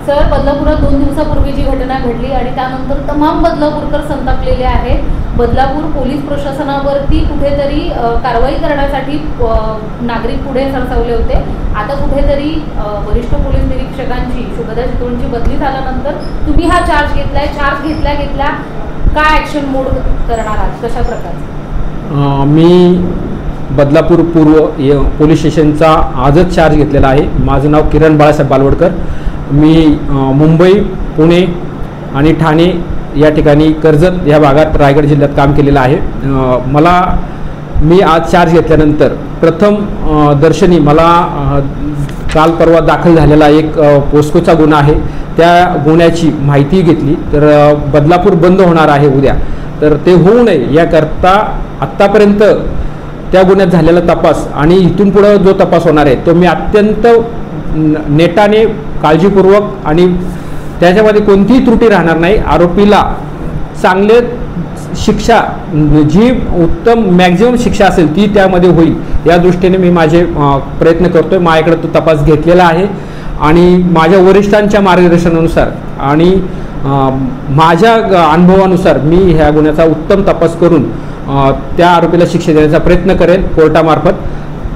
Sir, बदलापुरात 2 दिवसापूर्वी जी घटना घडली आणि त्यानंतर तमाम बदलापूरकर संतापलेले आहेत. बदलापूर पोलीस प्रशासनावरती कुठेतरी कारवाई करण्यासाठी नागरिक पुढे सरसावले होते. आता कुठेतरी वरिष्ठ पोलीस निरीक्षकांची शुभदा चितळेंची बदली झाल्यानंतर तुम्ही हा चार्ज घेतलाय. चार्ज घेतल्या काय ॲक्शन मोड करणार आहात, कशा प्रकारचं? मी बदलापूर पूर्व पोलीस स्टेशनचा आजच चार्ज घेतलेला आहे. माझं नाव किरण बाळासाहेब बालवडकर. मी मुंबई, पुणे आणि ठाणे या ठिकाणी, कर्जत या भागात रायगड जिल्ह्यात काम केलेलं आहे. मी आज चार्ज घेतल्यानंतर प्रथम दर्शनी मला काल परवा दाखल झालेला एक पोस्कोचा गुन्हा आहे, त्या गुन्ह्याची माहिती घेतली. तर बदलापूर बंद होणार आहे उद्या, तर ते होऊ नये याकरता आत्तापर्यंत त्या गुन्ह्यात झालेला तपास आणि इथून पुढं जो तपास होणार आहे तो मी अत्यंत नेटाने, काळजीपूर्वक आणि त्याच्यामध्ये कोणतीही त्रुटी राहणार नाही. आरोपीला चांगले शिक्षा, जी उत्तम मॅक्झिमम शिक्षा असेल ती त्यामध्ये होईल या दृष्टीने मी माझे प्रयत्न करतोय. माझ्याकडे तो तपास घेतलेला आहे आणि माझ्या वरिष्ठांच्या मार्गदर्शनानुसार आणि माझ्या अनुभवानुसार मी ह्या गुन्ह्याचा उत्तम तपास करून त्या आरोपीला शिक्षा देण्याचा प्रयत्न करेन कोर्टामार्फत.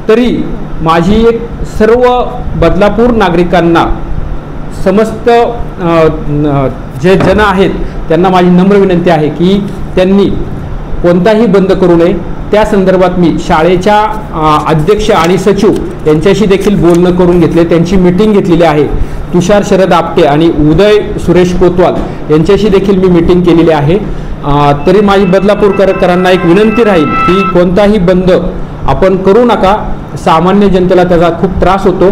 तरी माझी एक सर्व बदलापूर नागरिकांना, समस्त जे जन आहेत त्यांना माझी नम्र विनंती आहे की त्यांनी कोणताही बंद करू नये. त्या संदर्भात मी शाळेच्या अध्यक्ष आणि सचिव यांच्याशी देखील बोलणं करून घेतले, त्यांची मीटिंग घेतलेली आहे. तुषार शरद आपटे आणि उदय सुरेश कोतवाल यांच्याशी देखील मी मीटिंग केलेली आहे. तरी माझी बदलापूरकरांना एक विनंती राहील की कोणताही बंद आपण करू नका. सामान्य जनतेला त्याचा खूप त्रास होतो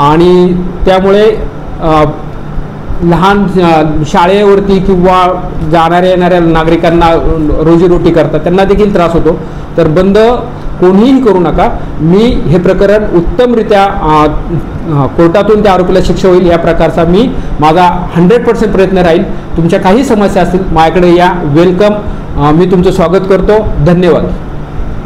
आणि त्यामुळे लहान शाळेवरती किंवा जाणाऱ्या येणाऱ्या नागरिकांना रोजीरोटी करतात त्यांना देखील त्रास होतो. तर बंद कोणीही करू नका. मी हे प्रकरण उत्तमरित्या कोर्टातून त्या आरोपीला शिक्षा होईल या प्रकारचा माझा 100% प्रयत्न राहील. तुमच्या काही समस्या असतील माझ्याकडे या, वेलकम. मी तुमचं स्वागत करतो. धन्यवाद.